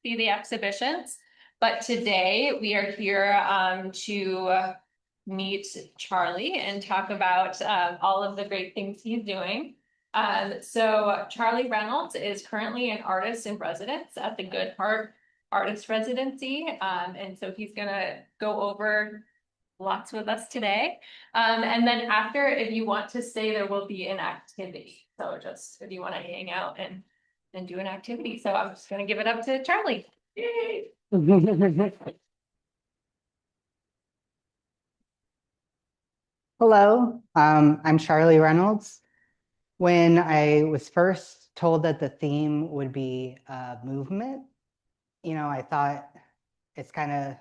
see the exhibitions. But today we are here to meet Charlie and talk about all of the great things he's doing. So Charlie Reynolds is currently an artist in residence at the Hart Artist Residency. And so he's gonna go over lots with us today. And then after, if you want to stay, there will be an activity. So just if you want to hang out and do an activity. So I'm just gonna give it up to Charlie. Yay. Hello, I'm Charlie Reynolds. When I was first told that the theme would be movement, I thought it's kind of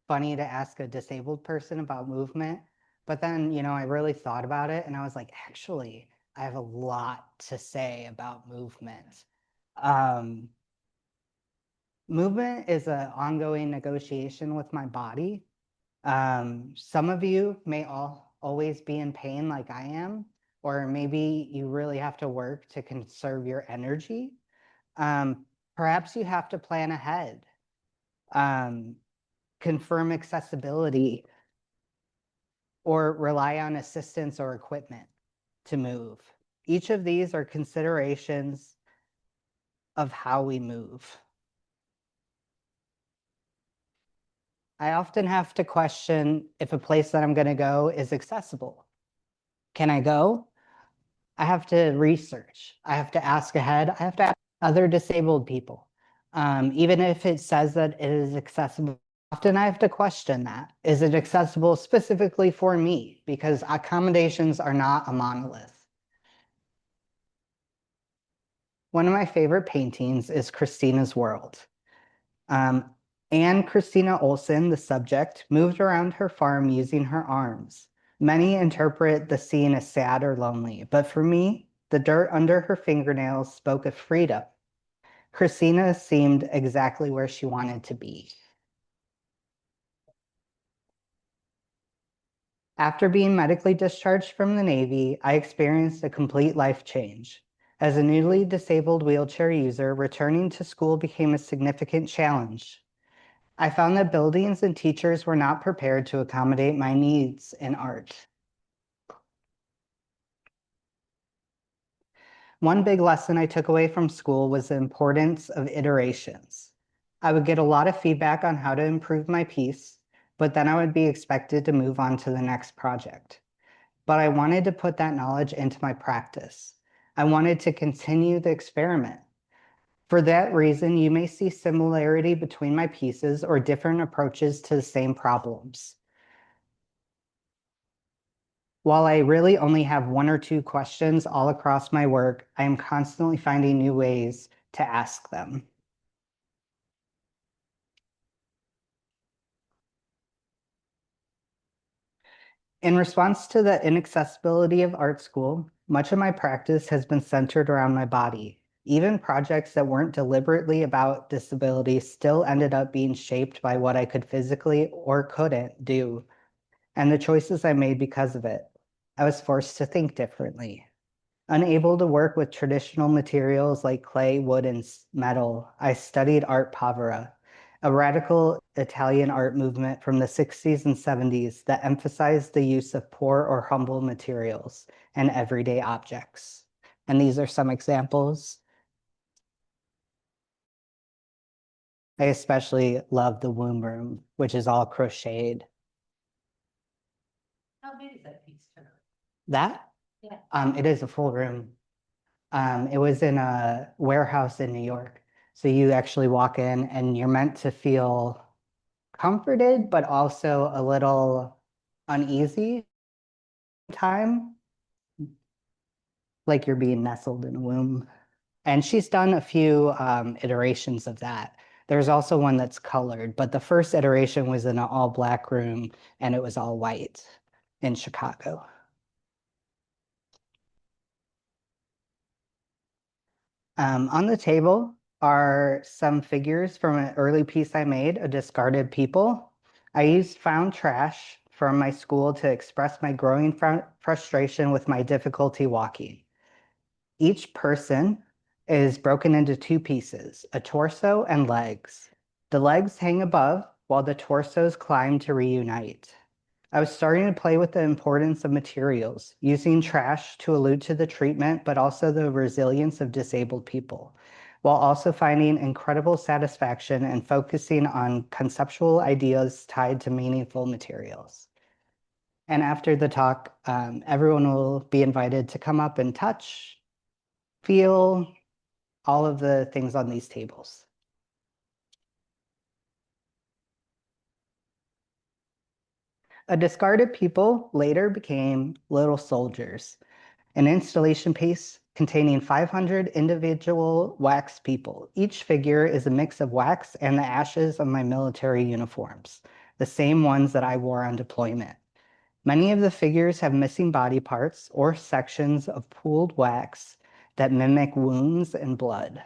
funny to ask a disabled person about movement. But then, I really thought about it and I was like, actually, I have a lot to say about movement. Um, Movement is an ongoing negotiation with my body. Some of you may always be in pain like I am, or maybe you really have to work to conserve your energy. Perhaps you have to plan ahead, confirm accessibility, or rely on assistance or equipment to move. Each of these are considerations of how we move. I often have to question if a place that I'm going to go is accessible. Can I go? I have to research. I have to ask ahead. I have to ask other disabled people. Even if it says that it is accessible, often I have to question that. Is it accessible specifically for me? Because accommodations are not a monolith. One of my favorite paintings is Christina's World. Anne Christina Olsen, the subject, moved around her farm using her arms. Many interpret the scene as sad or lonely, but for me, the dirt under her fingernails spoke of freedom. Christina seemed exactly where she wanted to be. After being medically discharged from the Navy, I experienced a complete life change. As a newly disabled wheelchair user, returning to school became a significant challenge. I found that buildings and teachers were not prepared to accommodate my needs in art. One big lesson I took away from school was the importance of iterations. I would get a lot of feedback on how to improve my piece, but then I would be expected to move on to the next project. But I wanted to put that knowledge into my practice. I wanted to continue the experiment. For that reason, you may see similarity between my pieces or different approaches to the same problems. While I really only have one or two questions all across my work, I am constantly finding new ways to ask them. In response to the inaccessibility of art school, much of my practice has been centered around my body. Even projects that weren't deliberately about disability still ended up being shaped by what I could physically or couldn't do, and the choices I made because of it. I was forced to think differently. Unable to work with traditional materials like clay, wood, and metal, I studied art povera, a radical Italian art movement from the 60s and 70s that emphasized the use of poor or humble materials and everyday objects. And these are some examples. I especially love the womb room, which is all crocheted. How big is that piece? That? Yeah. It is a full room. It was in a warehouse in New York. So you actually walk in and you're meant to feel comforted, but also a little uneasy time, like you're being nestled in a womb. And she's done a few iterations of that. There's also one that's colored, but the first iteration was in an all black room and it was all white in Chicago. On the table are some figures from an early piece I made, A Discarded People. I used found trash from my school to express my growing frustration with my difficulty walking. Each person is broken into two pieces, a torso and legs. The legs hang above while the torsos climb to reunite. I was starting to play with the importance of materials, using trash to allude to the treatment, but also the resilience of disabled people, while also finding incredible satisfaction and focusing on conceptual ideas tied to meaningful materials. And after the talk, everyone will be invited to come up and touch, feel all of the things on these tables. A discarded people later became little soldiers, an installation piece containing 500 individual wax people. Each figure is a mix of wax and the ashes of my military uniforms, the same ones that I wore on deployment. Many of the figures have missing body parts or sections of pooled wax that mimic wounds and blood.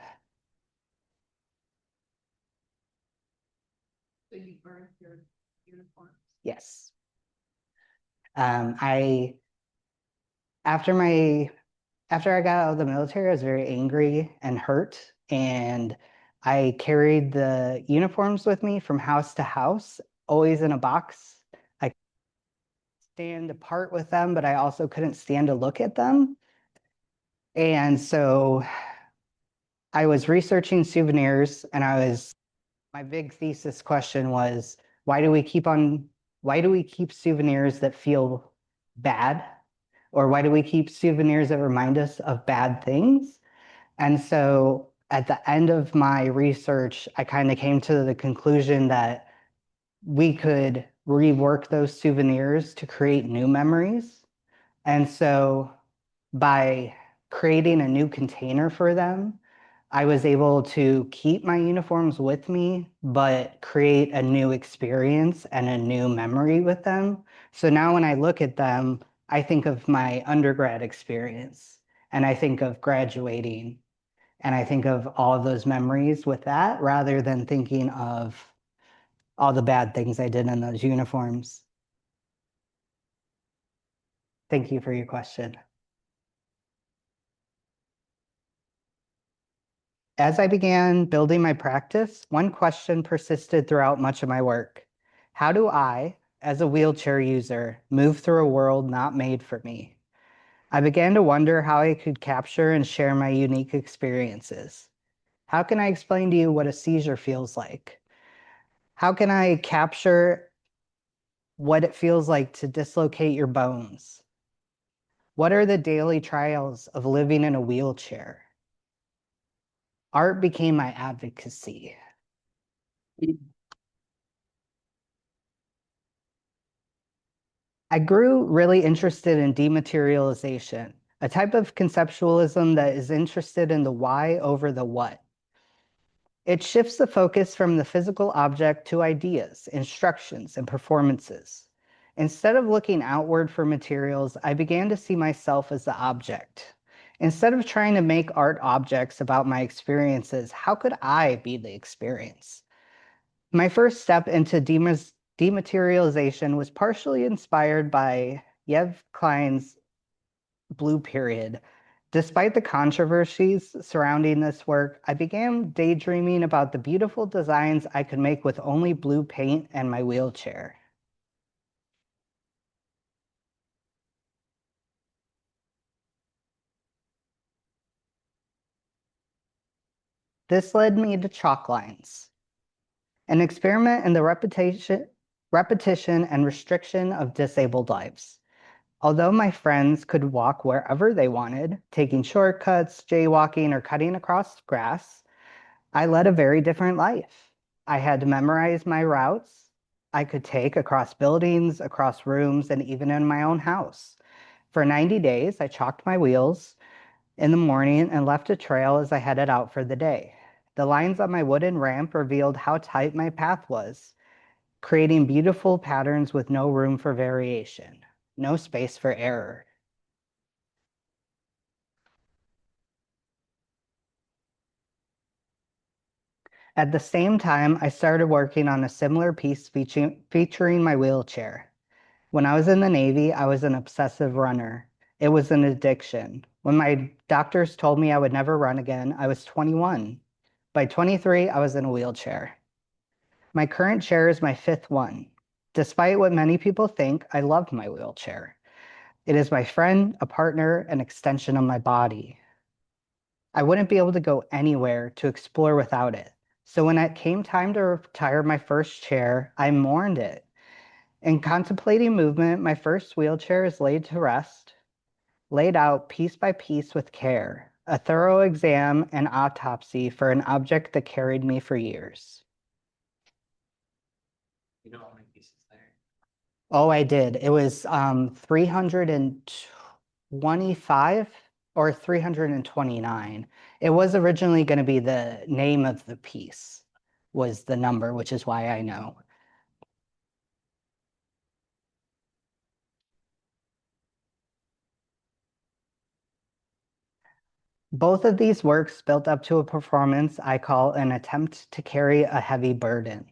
So you burned your uniform? Yes. I after I got out of the military, I was very angry and hurt, and I carried the uniforms with me from house to house, always in a box. I couldn't stand to part with them, but I also couldn't stand to look at them. And so I was researching souvenirs, and my big thesis question was, why do we keep souvenirs that feel bad? Or why do we keep souvenirs that remind us of bad things? And so at the end of my research, I kind of came to the conclusion that we could rework those souvenirs to create new memories. And so by creating a new container for them, I was able to keep my uniforms with me, but create a new experience and a new memory with them. So now when I look at them, I think of my undergrad experience and I think of graduating and I think of all of those memories with that rather than thinking of all the bad things I did in those uniforms. Thank you for your question. As I began building my practice, one question persisted throughout much of my work. How do I, as a wheelchair user, move through a world not made for me? I began to wonder how I could capture and share my unique experiences. How can I explain to you what a seizure feels like? How can I capture what it feels like to dislocate your bones? What are the daily trials of living in a wheelchair? Art became my advocacy. I grew really interested in dematerialization, a type of conceptualism that is interested in the why over the what. It shifts the focus from the physical object to ideas, instructions, and performances. Instead of looking outward for materials, I began to see myself as the object. Instead of trying to make art objects about my experiences, how could I be the experience? My first step into dematerialization was partially inspired by Yev Klein's Blue Period. Despite the controversies surrounding this work, I began daydreaming about the beautiful designs I could make with only blue paint and my wheelchair. This led me to chalk lines, an experiment in the repetition and restriction of disabled lives. Although my friends could walk wherever they wanted, taking shortcuts, jaywalking, or cutting across grass, I led a very different life. I had to memorize my routes I could take across buildings, across rooms, and even in my own house. For 90 days, I chalked my wheels in the morning and left a trail as I headed out for the day. The lines on my wooden ramp revealed how tight my path was, creating beautiful patterns with no room for variation, no space for error. At the same time, I started working on a similar piece featuring my wheelchair. When I was in the Navy, I was an obsessive runner. It was an addiction. When my doctors told me I would never run again, I was 21. By 23, I was in a wheelchair. My current chair is my fifth one. Despite what many people think, I love my wheelchair. It is my friend, a partner, an extension of my body. I wouldn't be able to go anywhere to explore without it. So when it came time to retire my first chair, I mourned it. In contemplating movement, my first wheelchair is laid to rest, laid out piece by piece with care, a thorough exam and autopsy for an object that carried me for years. You know how many pieces there? Oh, I did. It was 325 or 329. It was originally going to be the name of the piece was the number, which is why I know. Both of these works built up to a performance I call an attempt to carry a heavy burden.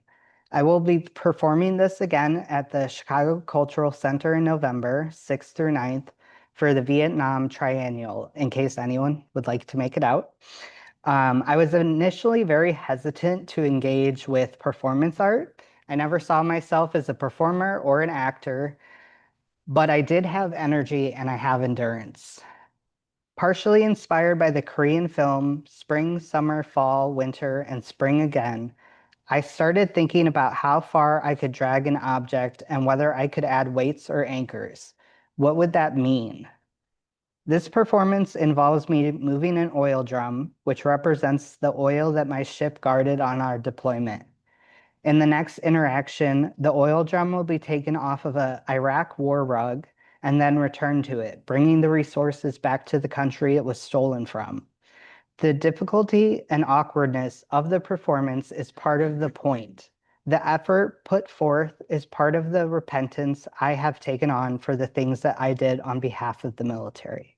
I will be performing this again at the Chicago Cultural Center in November 6th through 9th for the Vietnam Triennial, in case anyone would like to make it out. I was initially very hesitant to engage with performance art. I never saw myself as a performer or an actor, but I did have energy and I have endurance. Partially inspired by the Korean film Spring, Summer, Fall, Winter, and Spring Again, I started thinking about how far I could drag an object and whether I could add weights or anchors. What would that mean? This performance involves me moving an oil drum, which represents the oil that my ship guarded on our deployment. In the next interaction, the oil drum will be taken off of an Iraq war rug and then returned to it, bringing the resources back to the country it was stolen from. The difficulty and awkwardness of the performance is part of the point. The effort put forth is part of the repentance I have taken on for the things that I did on behalf of the military.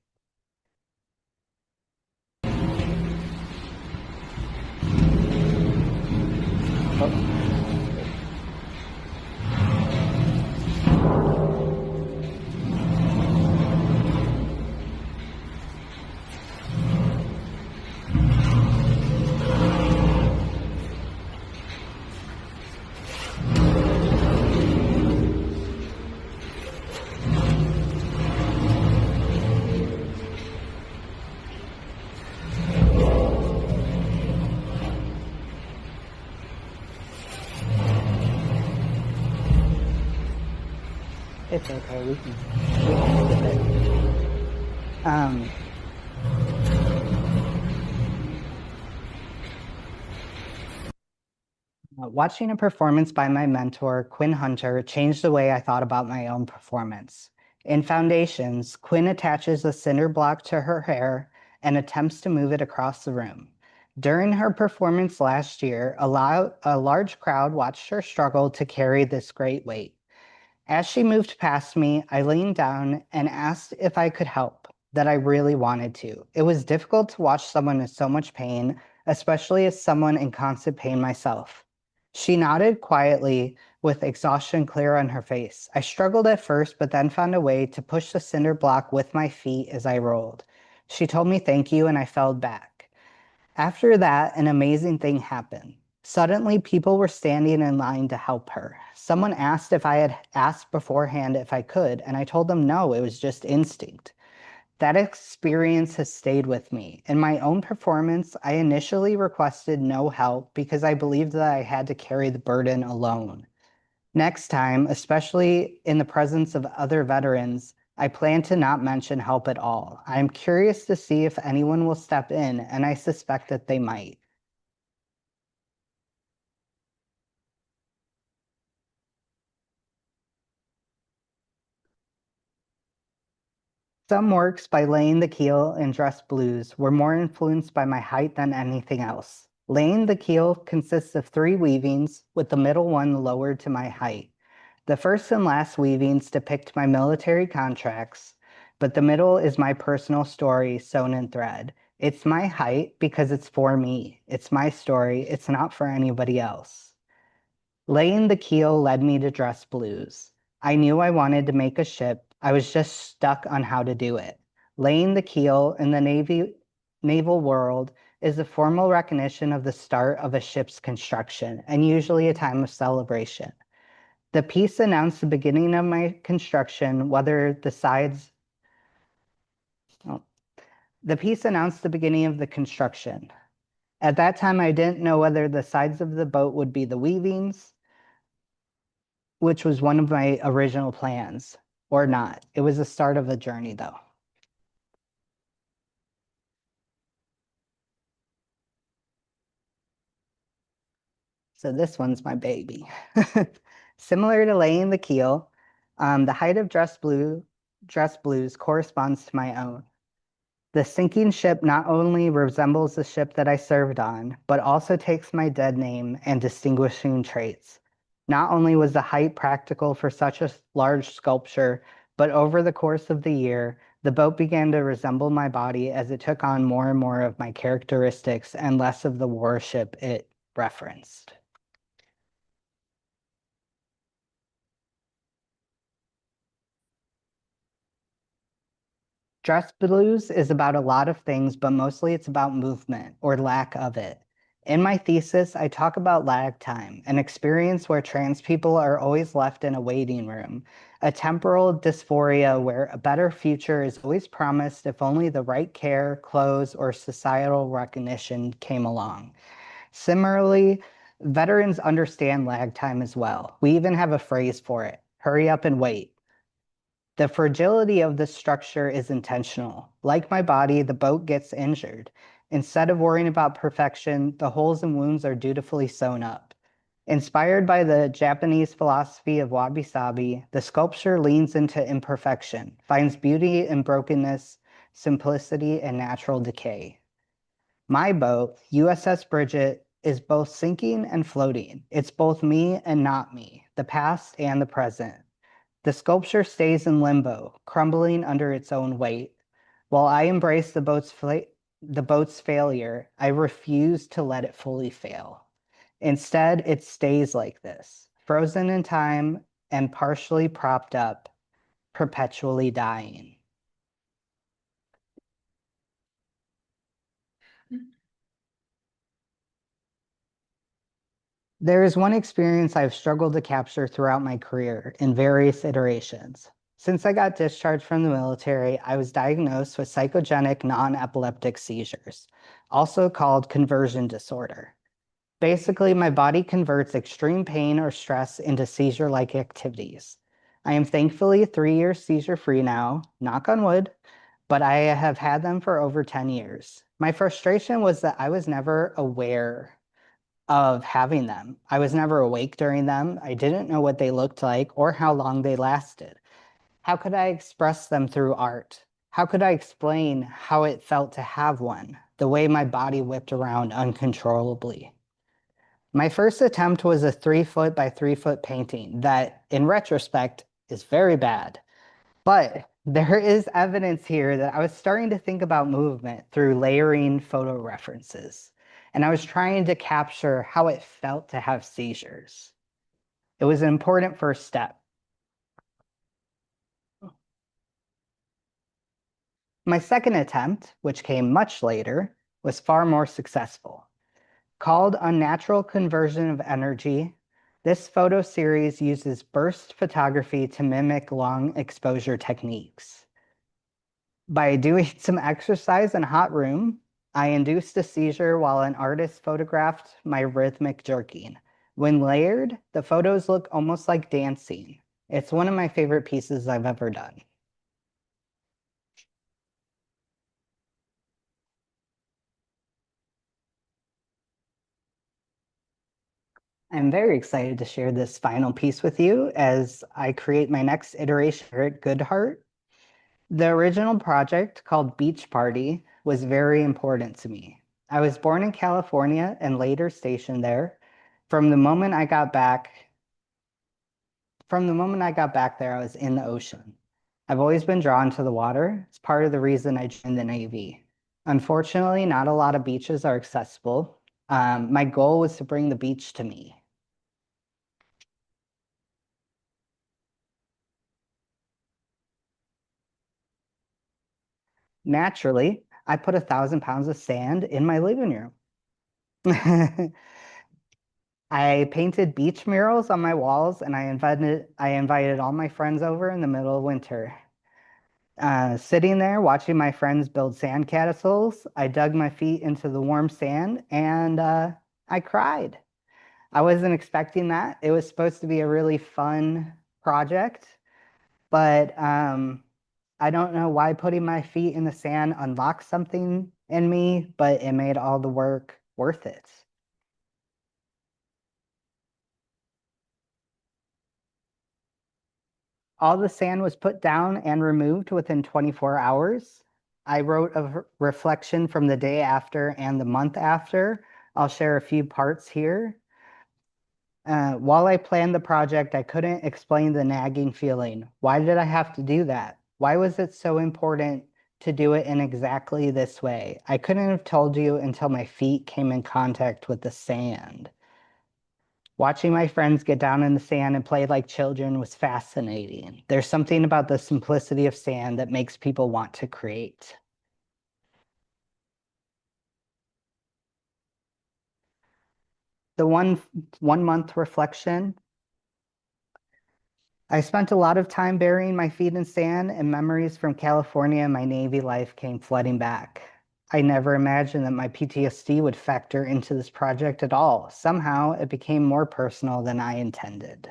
It's okay, we can live with it. Watching a performance by my mentor, Quinn Hunter, changed the way I thought about my own performance. In Foundations, Quinn attaches a cinder block to her hair and attempts to move it across the room. During her performance last year, a large crowd watched her struggle to carry this great weight. As she moved past me, I leaned down and asked if I could help, that I really wanted to. It was difficult to watch someone in so much pain, especially as someone in constant pain myself. She nodded quietly with exhaustion clear on her face. I struggled at first, but then found a way to push the cinder block with my feet as I rolled. She told me thank you, and I fell back. After that, an amazing thing happened. Suddenly, people were standing in line to help her. Someone asked if I had asked beforehand if I could, and I told them no, it was just instinct. That experience has stayed with me. In my own performance, I initially requested no help because I believed that I had to carry the burden alone. Next time, especially in the presence of other veterans, I plan to not mention help at all. I am curious to see if anyone will step in, and I suspect that they might. Some works by Laying the Keel and Dress Blues were more influenced by my height than anything else. Laying the Keel consists of 3 weavings, with the middle one lowered to my height. The first and last weavings depict my military contracts, but the middle is my personal story sewn in thread. It's my height because it's for me. It's my story. It's not for anybody else. Laying the Keel led me to Dress Blues. I knew I wanted to make a ship I was just stuck on how to do it. Laying the keel in the naval world is a formal recognition of the start of a ship's construction and usually a time of celebration. The piece announced the beginning of my construction, whether the sides. Oh, the piece announced the beginning of the construction. At that time, I didn't know whether the sides of the boat would be the weavings, which was one of my original plans, or not. It was the start of a journey, though. So this one's my baby. Similar to laying the keel, the height of dress blues corresponds to my own. The sinking ship not only resembles the ship that I served on, but also takes my dead name and distinguishing traits. Not only was the height practical for such a large sculpture, but over the course of the year, the boat began to resemble my body as it took on more and more of my characteristics and less of the warship it referenced. Dress blues is about a lot of things, but mostly it's about movement or lack of it. In my thesis, I talk about lag time, an experience where trans people are always left in a waiting room, a temporal dysphoria where a better future is always promised if only the right care, clothes, or societal recognition came along. Similarly, veterans understand lag time as well. We even have a phrase for it, hurry up and wait. The fragility of this structure is intentional. Like my body, the boat gets injured. Instead of worrying about perfection, the holes and wounds are dutifully sewn up. Inspired by the Japanese philosophy of wabi-sabi, the sculpture leans into imperfection, finds beauty in brokenness, simplicity, and natural decay. My boat, USS Bridget, is both sinking and floating. It's both me and not me, the past and the present. The sculpture stays in limbo, crumbling under its own weight. While I embrace the boat's failure, I refuse to let it fully fail. Instead, it stays like this, frozen in time and partially propped up, perpetually dying. There is one experience I've struggled to capture throughout my career in various iterations. Since I got discharged from the military, I was diagnosed with psychogenic non-epileptic seizures, also called conversion disorder. Basically, my body converts extreme pain or stress into seizure-like activities. I am thankfully 3 years seizure-free now, knock on wood, but I have had them for over 10 years. My frustration was that I was never aware of having them. I was never awake during them. I didn't know what they looked like or how long they lasted. How could I express them through art? How could I explain how it felt to have one, the way my body whipped around uncontrollably? My first attempt was a 3-foot by 3-foot painting that, in retrospect, is very bad. But there is evidence here that I was starting to think about movement through layering photo references. And I was trying to capture how it felt to have seizures. It was an important first step. My second attempt, which came much later, was far more successful. Called Unnatural Conversion of Energy, this photo series uses burst photography to mimic long exposure techniques. By doing some exercise in a hot room, I induced a seizure while an artist photographed my rhythmic jerking. When layered, the photos look almost like dancing. It's one of my favorite pieces I've ever done. I'm very excited to share this final piece with you as I create my next iteration here at Goodhart. The original project, called Beach Party, was very important to me. I was born in California and later stationed there. From the moment I got back there, I was in the ocean. I've always been drawn to the water. It's part of the reason I joined the Navy. Unfortunately, not a lot of beaches are accessible. My goal was to bring the beach to me. Naturally, I put 1,000 pounds of sand in my living room. I painted beach murals on my walls and I invited all my friends over in the middle of winter. Sitting there watching my friends build sand castles, I dug my feet into the warm sand and I cried. I wasn't expecting that. It was supposed to be a really fun project, but I don't know why putting my feet in the sand unlocked something in me, but it made all the work worth it. All the sand was put down and removed within 24 hours. I wrote a reflection from the day after and the month after. I'll share a few parts here. While I planned the project, I couldn't explain the nagging feeling. Why did I have to do that? Why was it so important to do it in exactly this way? I couldn't have told you until my feet came in contact with the sand. Watching my friends get down in the sand and play like children was fascinating. There's something about the simplicity of sand that makes people want to create. The one month reflection. I spent a lot of time burying my feet in sand, and memories from California and my Navy life came flooding back. I never imagined that my PTSD would factor into this project at all. Somehow it became more personal than I intended.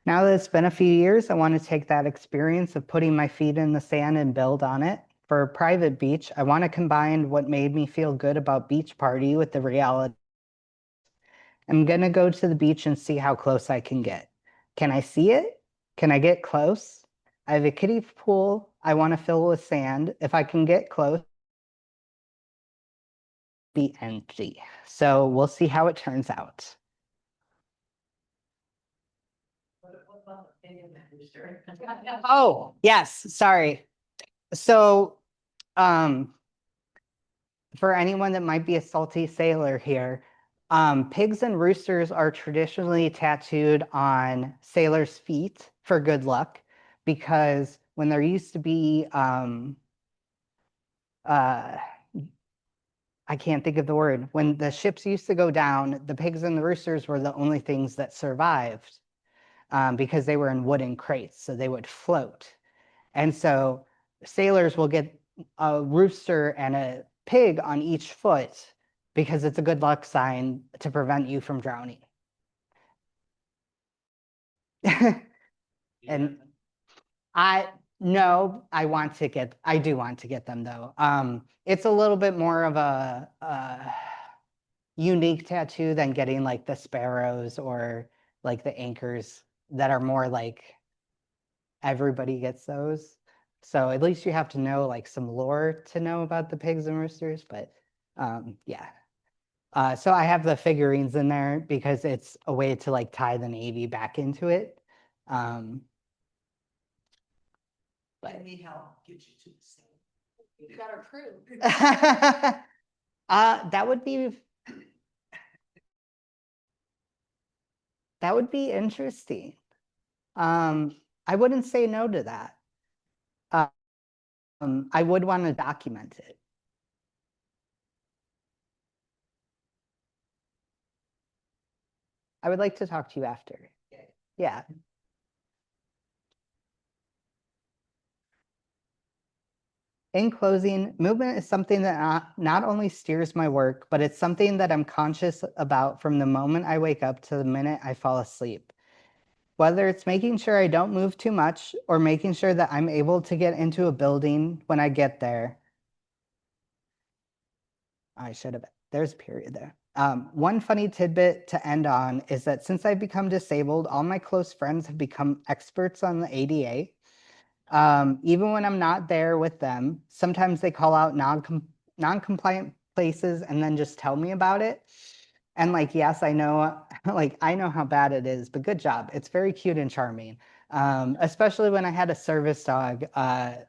Now that it's been a few years, I want to take that experience of putting my feet in the sand and build on it. For a private beach, I want to combine what made me feel good about Beach Party with the reality. I'm going to go to the beach and see how close I can get. Can I see it? Can I get close? I have a kiddie pool I want to fill with sand. If I can get close, be empty. So we'll see how it turns out. Oh, yes, sorry. So, for anyone that might be a salty sailor here, pigs and roosters are traditionally tattooed on sailors' feet for good luck because when there used to be, I can't think of the word, when the ships used to go down, the pigs and the roosters were the only things that survived because they were in wooden crates, so they would float. And so sailors will get a rooster and a pig on each foot because it's a good luck sign to prevent you from drowning. And I no, I do want to get them though. It's a little bit more of a unique tattoo than getting like the sparrows or like the anchors that are more like everybody gets those. So at least you have to know like some lore to know about the pigs and roosters, but yeah. So I have the figurines in there because it's a way to like tie the Navy back into it. But I need help, get you to the same. You got our crew. That would be interesting. I wouldn't say no to that. I would want to document it. I would like to talk to you after. Yeah. In closing, movement is something that not only steers my work, but it's something that I'm conscious about from the moment I wake up to the minute I fall asleep. Whether it's making sure I don't move too much or making sure that I'm able to get into a building when I get there. I should have, there's a period there. One funny tidbit to end on is that since I've become disabled, all my close friends have become experts on the ADA. Even when I'm not there with them, sometimes they call out non-compliant places and then just tell me about it. And like, yes, I know, like, I know how bad it is, but good job. It's very cute and charming. Especially when I had a service dog,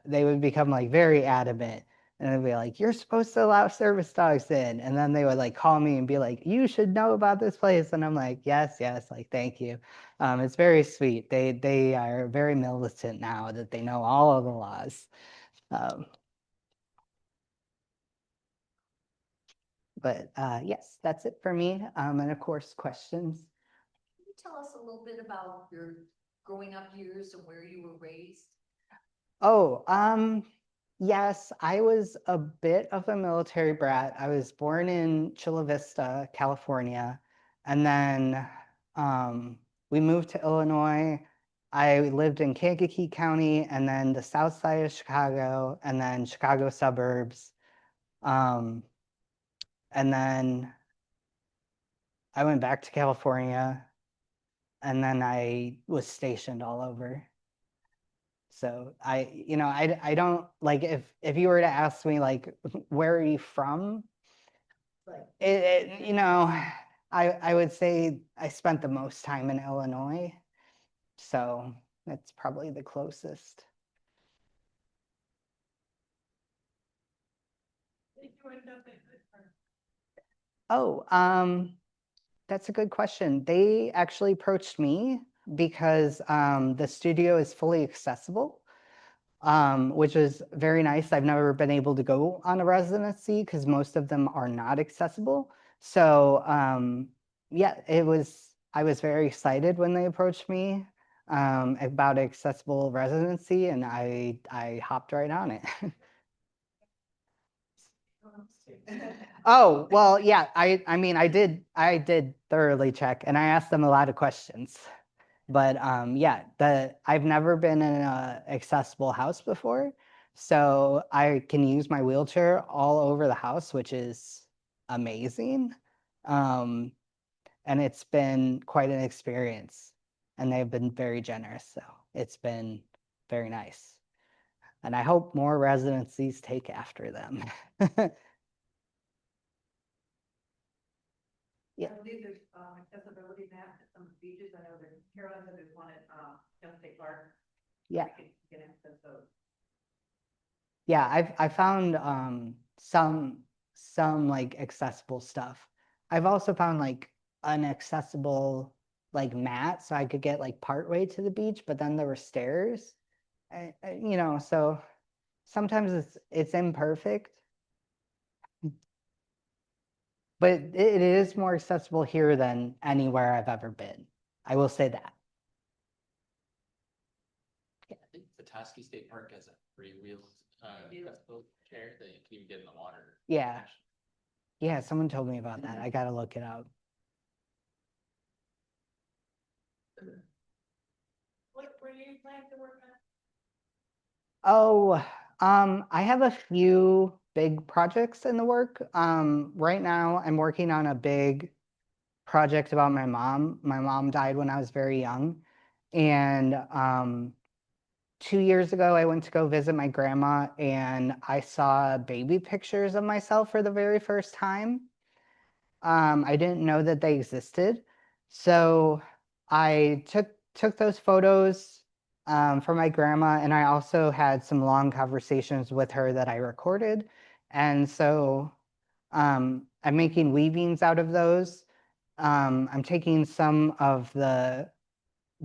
they would become like very adamant And they'd be like, you're supposed to allow service dogs in. And then they would like call me and be like, you should know about this place. And I'm like, yes, yes, like, thank you. It's very sweet. They are very militant now that they know all of the laws. But yes, that's it for me. And of course, questions. Can you tell us a little bit about your growing up years and where you were raised? Oh, yes, I was a bit of a military brat. I was born in Chula Vista, California, and then we moved to Illinois. I lived in Kankakee County and then the south side of Chicago and then Chicago suburbs. And then I went back to California and then I was stationed all over. So I don't like if you were to ask me like where are you from? I would say I spent the most time in Illinois, so that's probably the closest. Did you end up at Hart? Oh, that's a good question. They actually approached me because the studio is fully accessible. Which is very nice. I've never been able to go on a residency because most of them are not accessible. So yeah, I was very excited when they approached me about accessible residency and I hopped right on it. Oh, well, yeah, I mean, I did thoroughly check and I asked them a lot of questions. But yeah, I've never been in an accessible house before, so I can use my wheelchair all over the house, which is amazing. Um, and it's been quite an experience, and they've been very generous, so it's been very nice. And I hope more residencies take after them. Yeah. I believe there's accessibility maps at some beaches. I know there's Carolina, there's one at State Park. Yeah. You can access those. Yeah, I found some like accessible stuff. I've also found like inaccessible like mat so I could get like part way to the beach, but then there were stairs. So sometimes it's imperfect, but it is more accessible here than anywhere I've ever been. I will say that. I think Petoskey State Park has a free wheels accessible chair that you can even get in the water. Yeah. Yeah, someone told me about that. I gotta look it up. Where do you plan to work on? Oh, I have a few big projects in the work. Right now, I'm working on a big project about my mom. My mom died when I was very young. And 2 years ago, I went to go visit my grandma and I saw baby pictures of myself for the very first time. I didn't know that they existed. So I took those photos for my grandma, and I also had some long conversations with her that I recorded. And so I'm making weavings out of those. I'm taking some of the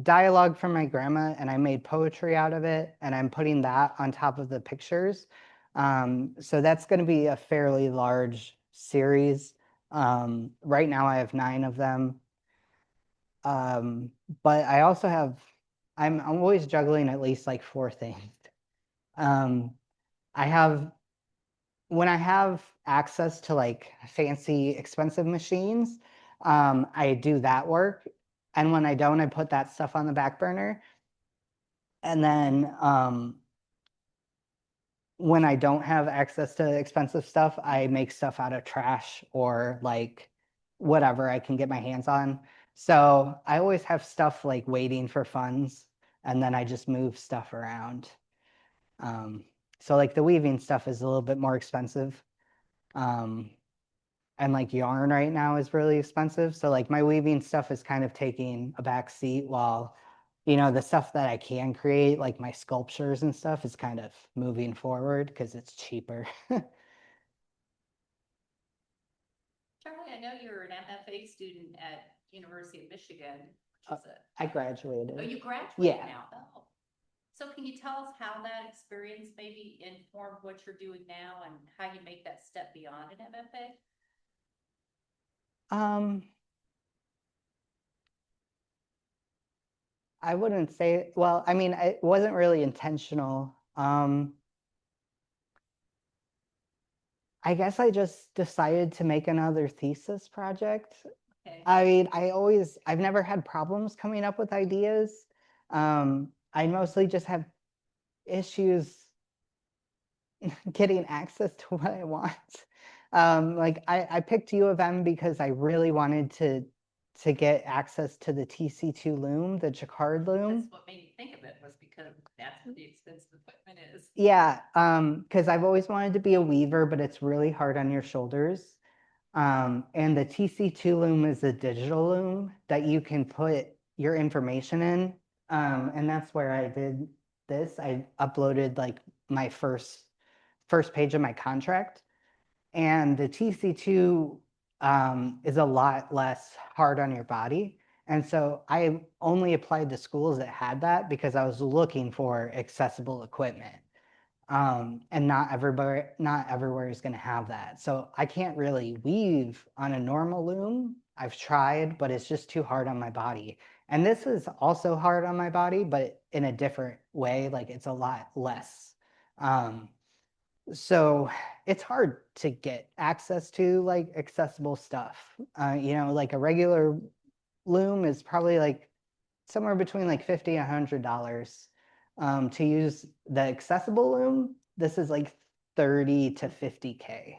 dialogue from my grandma and I made poetry out of it, and I'm putting that on top of the pictures. So that's going to be a fairly large series. Right now I have 9 of them. But I also have, I'm always juggling at least like 4 things. I have, when I have access to like fancy, expensive machines, I do that work. And when I don't, I put that stuff on the back burner. And then when I don't have access to expensive stuff, I make stuff out of trash or like whatever I can get my hands on. So I always have stuff like waiting for funds, and then I just move stuff around. So like the weaving stuff is a little bit more expensive. And like yarn right now is really expensive. So like my weaving stuff is kind of taking a back seat while the stuff that I can create, like my sculptures and stuff, is kind of moving forward because it's cheaper. Charlie, I know you're an MFA student at University of Michigan, Uh, which is I graduated. oh, you graduated Yeah. now, though. So can you tell us how that experience maybe informed what you're doing now and how you make that step beyond an MFA? I wouldn't say, well, I mean, it wasn't really intentional. I guess I just decided to make another thesis project. Okay. I mean, I've never had problems coming up with ideas. I mostly just have issues getting access to what I want. Like I picked U of M because I really wanted to get access to the TC2 loom, the Jacquard loom. That's what made me think of it, was because that's what the expensive equipment is. Yeah, because I've always wanted to be a weaver, but it's really hard on your shoulders. And the TC2 loom is a digital loom that you can put your information in. And that's where I did this. I uploaded like my first page of my contract. And the TC2 is a lot less hard on your body. And so I only applied to schools that had that because I was looking for accessible equipment. And not everywhere is going to have that. So I can't really weave on a normal loom. I've tried, but it's just too hard on my body. And this is also hard on my body, but in a different way. Like it's a lot less. So it's hard to get access to like accessible stuff. Like a regular loom is probably like somewhere between like $50 and $100. To use the accessible loom, this is like 30 to 50K.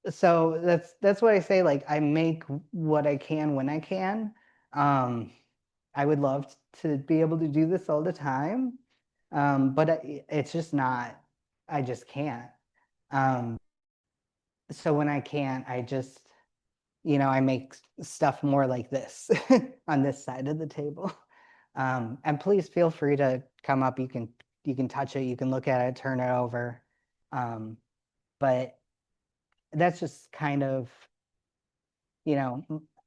So that's what I say, like I make what I can when I can. I would love to be able to do this all the time, but it's just not, I just can't. So when I can't, I just, I make stuff more like this on this side of the table. And please feel free to come up. You can touch it, you can look at it, turn it over. But that's just kind of,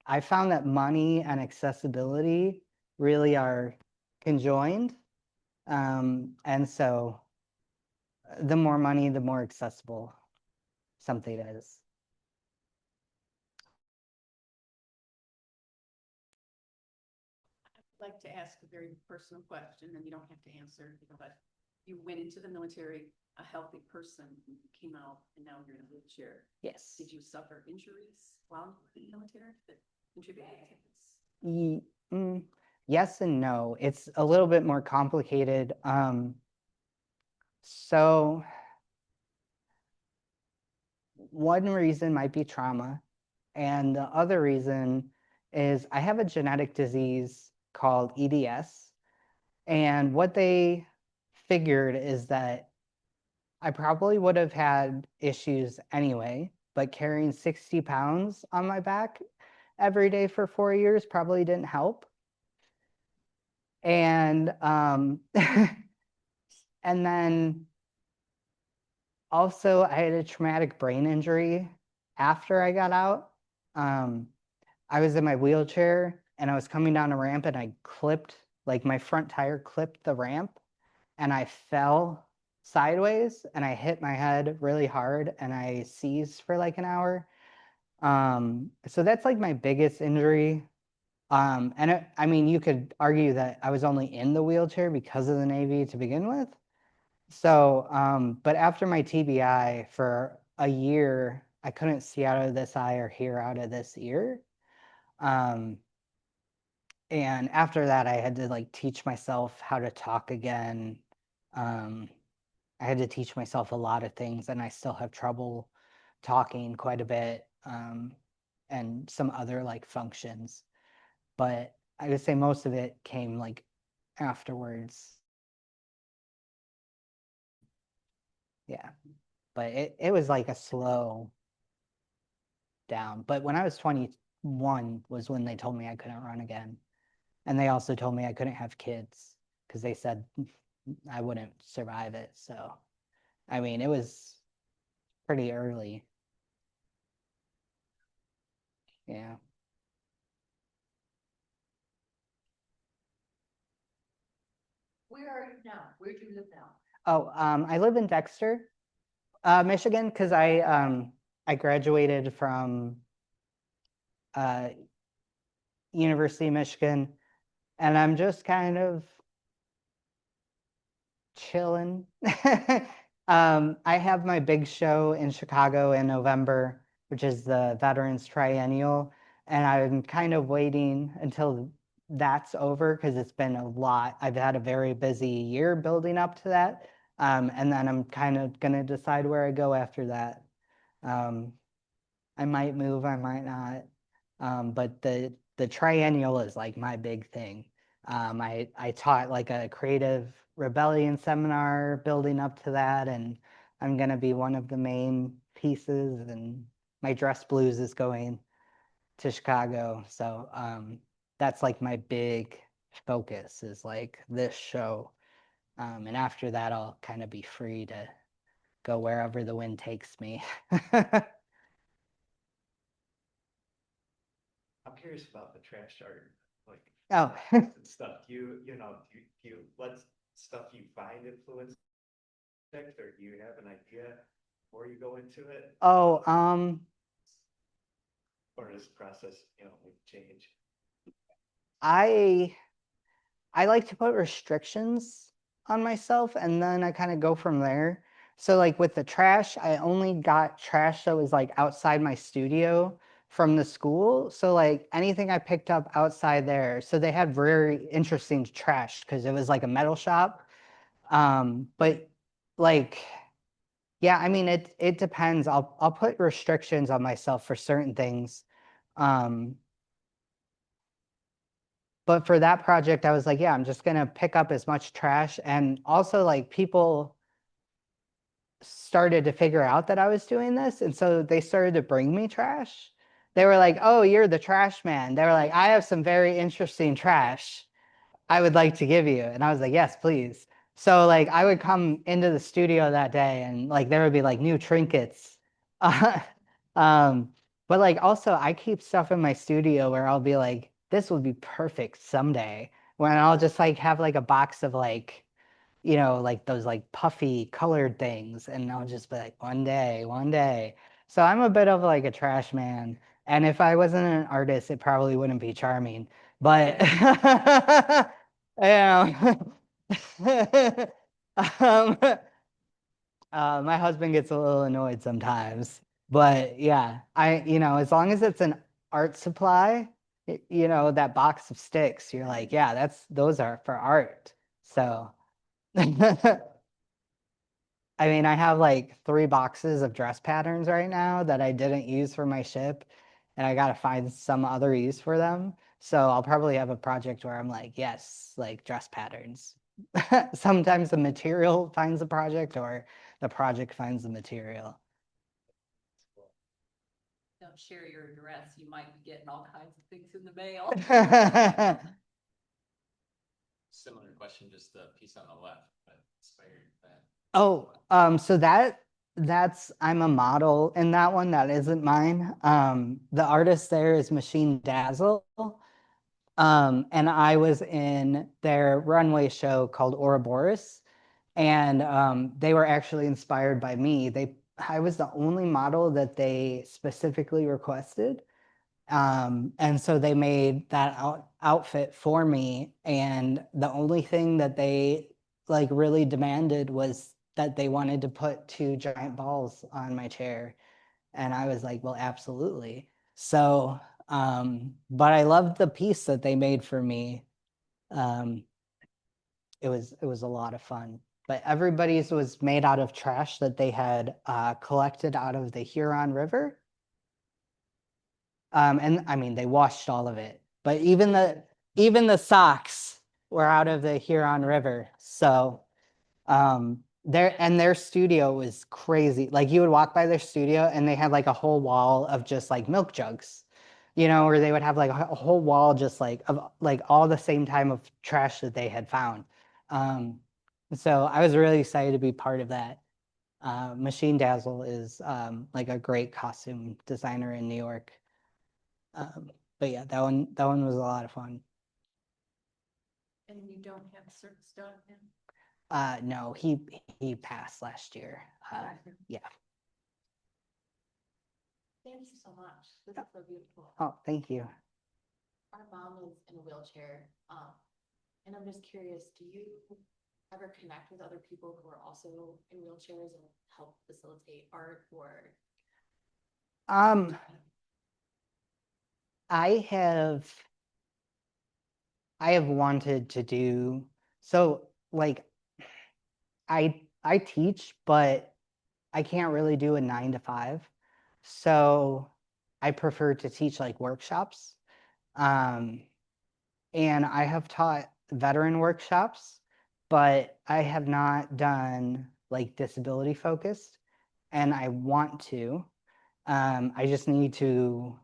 I found that money and accessibility really are conjoined. And so the more money, the more accessible something is. I'd like to ask a very personal question, and you don't have to answer, but you went into the military a healthy person, came out, and now you're in a wheelchair. Yes. Did you suffer injuries while you were in the military that contributed to this? Yes and no. It's a little bit more complicated. So one reason might be trauma, and the other reason is I have a genetic disease called EDS, and what they figured is that I probably would have had issues anyway, but carrying 60 pounds on my back every day for 4 years probably didn't help. And and then also I had a traumatic brain injury after I got out. I was in my wheelchair and I was coming down a ramp and I clipped, like my front tire clipped the ramp and I fell sideways and I hit my head really hard and I seized for like an hour. So that's like my biggest injury. I mean, you could argue that I was only in the wheelchair because of the Navy to begin with. So, but after my TBI for a year, I couldn't see out of this eye or hear out of this ear. And after that, I had to like teach myself how to talk again. I had to teach myself a lot of things, and I still have trouble talking quite a bit, and some other like functions. But I would say most of it came like afterwards. Yeah, but it was like a slow down. But when I was 21 was when they told me I couldn't run again. And they also told me I couldn't have kids because they said I wouldn't survive it. So, I mean, it was pretty early. Yeah. Where are you now? Where do you live now? Oh, I live in Dexter, Michigan, because I graduated from uh, University of Michigan, and I'm just kind of chilling. I have my big show in Chicago in November, which is the Veterans Triennial, and I'm kind of waiting until that's over because it's been a lot. I've had a very busy year building up to that, and then I'm kind of gonna decide where I go after that. Um, I might move, I might not. But the triennial is like my big thing. I taught like a creative rebellion seminar building up to that, and I'm gonna be one of the main pieces. And my dress blues is going to Chicago, so that's like my big focus is like this show. And after that, I'll kind of be free to go wherever the wind takes me. I'm curious about the trash art, like Oh. stuff. Do you let stuff you find influence it, or do you have an idea before you go into it, Oh, or does the process, like change? I I like to put restrictions on myself and then I kind of go from there. So like with the trash, I only got trash that was like outside my studio from the school. So like anything I picked up outside there. So they had very interesting trash because it was like a metal shop. But like yeah, I mean it depends. I'll put restrictions on myself for certain things. Um, but for that project, I was like, yeah, I'm just gonna pick up as much trash. And also like people started to figure out that I was doing this. And so they started to bring me trash. They were like, oh, you're the trash man. They were like, I have some very interesting trash I would like to give you. And I was like, yes, please. So like I would come into the studio that day and like there would be like new trinkets. um, but like also I keep stuff in my studio where I'll be like, this would be perfect someday. When I'll just like have like a box of like, like those like puffy colored things. And I'll just be like, one day, one day. So I'm a bit of like a trash man. And if I wasn't an artist, it probably wouldn't be charming. But yeah. um, my husband gets a little annoyed sometimes. But yeah, as long as it's an art supply, that box of sticks, you're like, yeah, those are for art. So I mean, I have like 3 boxes of dress patterns right now that I didn't use for my ship, and I gotta find some other use for them. So I'll probably have a project where I'm like, yes, like dress patterns. Sometimes the material finds the project or the project finds the material. Don't share your address, you might be getting all kinds of things in the mail. Similar question, just the piece on the left, but inspired that. Oh, so I'm a model in that one. That isn't mine. The artist there is Machine Dazzle. And I was in their runway show called Ouroboros, and they were actually inspired by me. I was the only model that they specifically requested. And so they made that outfit for me. And the only thing that they like really demanded was that they wanted to put 2 giant balls on my chair. And I was like, well, absolutely. So, but I loved the piece that they made for me. Um, it was a lot of fun. But everybody's was made out of trash that they had collected out of the Huron River. And I mean, they washed all of it, but even the socks were out of the Huron River. So their studio was crazy. Like you would walk by their studio and they had like a whole wall of just like milk jugs. you know, or they would have like a whole wall just like of like all the same time of trash that they had found. So I was really excited to be part of that. Machine Dazzle is like a great costume designer in New York. But yeah, that one was a lot of fun. And you don't have service dog now? No, he passed last year. Yeah. Thank you so much. This is so beautiful. Oh, thank you. Our mom is in a wheelchair, and I'm just curious, do you ever connect with other people who are also in wheelchairs and help facilitate art or? Um, I have wanted to do so like I teach, but I can't really do a 9 to 5. So I prefer to teach like workshops. And I have taught veteran workshops, but I have not done like disability focused, and I want to. I just need to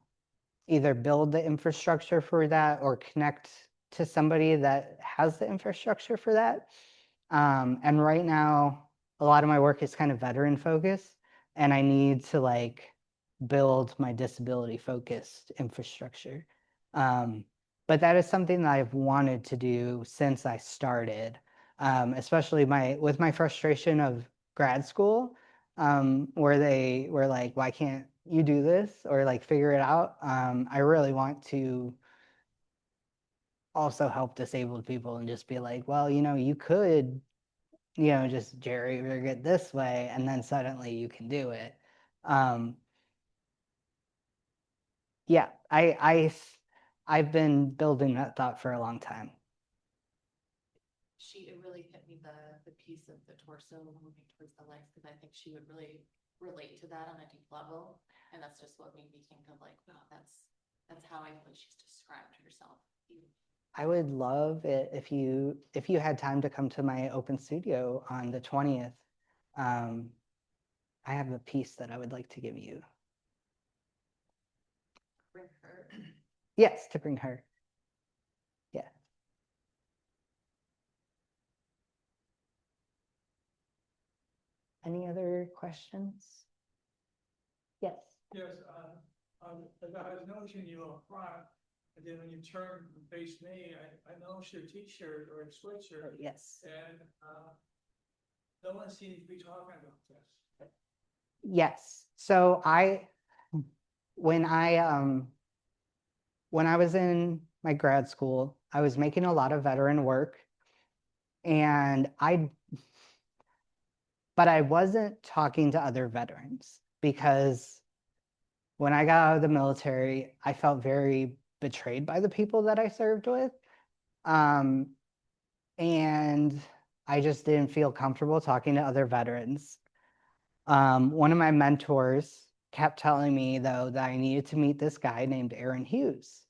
either build the infrastructure for that or connect to somebody that has the infrastructure for that. And right now, a lot of my work is kind of veteran focused, and I need to like build my disability focused infrastructure. But that is something that I've wanted to do since I started, especially with my frustration of grad school, where they were like, why can't you do this or like figure it out? I really want to also help disabled people and just be like, well, you know, you could, you know, just jerry rig it this way and then suddenly you can do it. Yeah, I've been building that thought for a long time. It really hit me the piece of the torso moving towards the legs, because I think she would really relate to that on a deep level. And that's just what made me think of like, wow, that's how I feel like she's described herself. I would love it if you had time to come to my open studio on the 20th. I have a piece that I would like to give you. Bring her. Yes, to bring her. Yeah. Any other questions? Yes. Yes, as I was noticing you up front, and then when you turn and face me, I noticed your t-shirt or a sweatshirt, Yes. and, no one seems to be talking about this. Yes. So when I was in my grad school, I was making a lot of veteran work, and but I wasn't talking to other veterans because when I got out of the military, I felt very betrayed by the people that I served with. And I just didn't feel comfortable talking to other veterans. One of my mentors kept telling me, though, that I needed to meet this guy named Aaron Hughes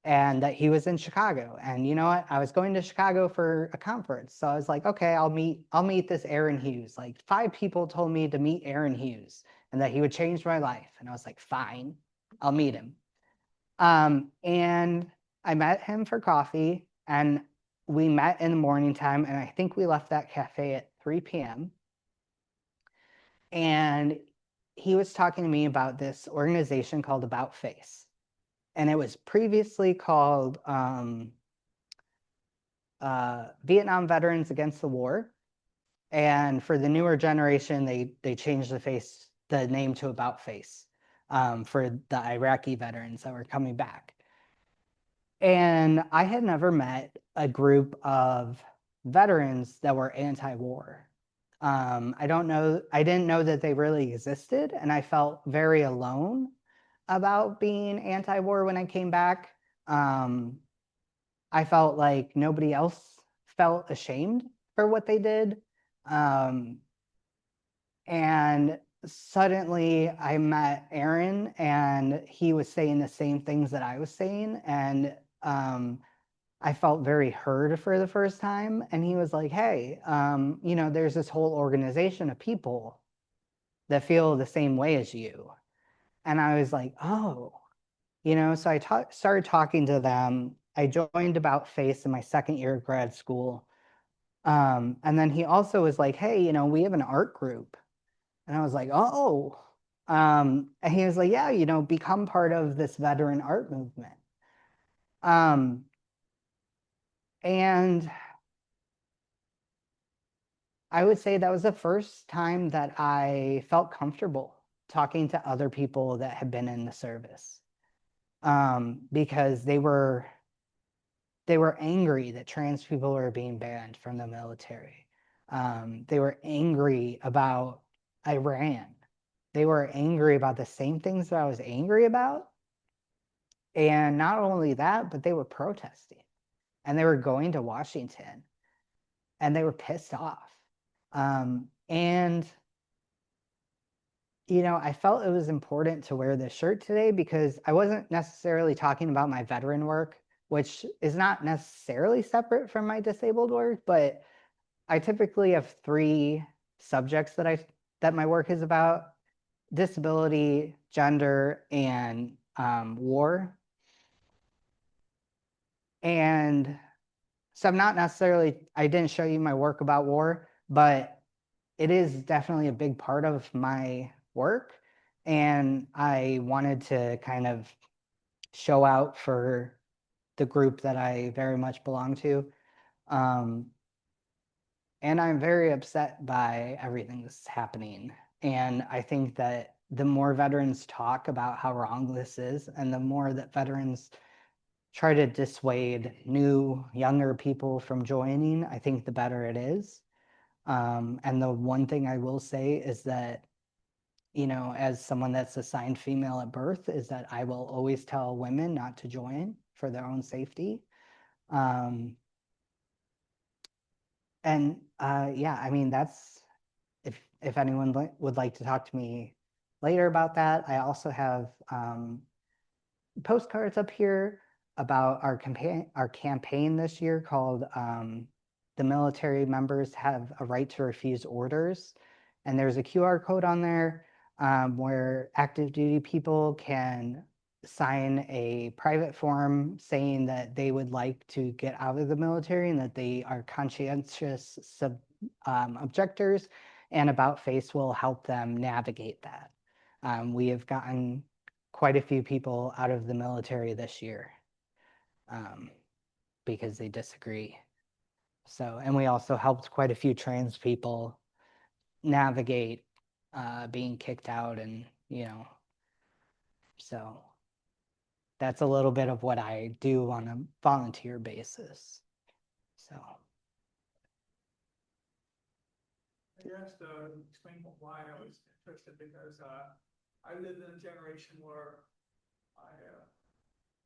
and that he was in Chicago. And you know what? I was going to Chicago for a conference. So I was like, okay, I'll meet this Aaron Hughes. Like 5 people told me to meet Aaron Hughes and that he would change my life. And I was like, fine, I'll meet him. And I met him for coffee, and we met in the morning time, and I think we left that cafe at 3 p.m. And he was talking to me about this organization called About Face. And it was previously called Vietnam Veterans Against the War. And for the newer generation, they changed the name to About Face for the Iraqi veterans that were coming back. And I had never met a group of veterans that were anti-war. I didn't know that they really existed, and I felt very alone about being anti-war when I came back. I felt like nobody else felt ashamed for what they did. And suddenly I met Aaron, and he was saying the same things that I was saying. And I felt very heard for the first time. And he was like, hey, you know, there's this whole organization of people that feel the same way as you. And I was like, oh, you know, so I started talking to them. I joined About Face in my second year of grad school. And then he also was like, hey, you know, we have an art group. And I was like, oh. And he was like, yeah, you know, become part of this veteran art movement. And I would say that was the first time that I felt comfortable talking to other people that had been in the service, because they were angry that trans people were being banned from the military. They were angry about Iran. They were angry about the same things that I was angry about. And not only that, but they were protesting and they were going to Washington and they were pissed off. And, you know, I felt it was important to wear this shirt today because I wasn't necessarily talking about my veteran work, which is not necessarily separate from my disabled work, but I typically have 3 subjects that my work is about: disability, gender, and war. And so I'm not necessarily, I didn't show you my work about war, but it is definitely a big part of my work. And I wanted to kind of show out for the group that I very much belong to. And I'm very upset by everything that's happening. And I think that the more veterans talk about how wrong this is, and the more that veterans try to dissuade new, younger people from joining, I think the better it is. And the one thing I will say is that, you know, as someone that's assigned female at birth, is that I will always tell women not to join for their own safety. And yeah, I mean, that's, if anyone would like to talk to me later about that. I also have postcards up here about our campaign this year called "The Military Members Have a Right to Refuse Orders." And there's a QR code on there where active duty people can sign a private form saying that they would like to get out of the military and that they are conscientious objectors, and About Face will help them navigate that. We have gotten quite a few people out of the military this year because they disagree. So, and we also helped quite a few trans people navigate being kicked out, and, you know, so that's a little bit of what I do on a volunteer basis. So. I guess to explain why I was interested, because I lived in a generation where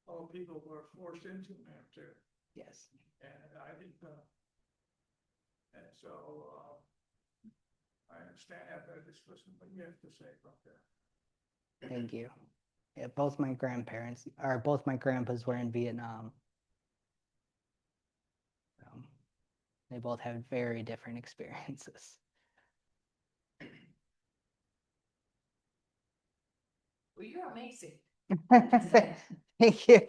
all people were forced into military, Yes. and I didn't. And so I understand that discussion, but you have to say about that. Thank you. Yeah, both my grandpas were in Vietnam. They both had very different experiences. Well, you're amazing. Thank you.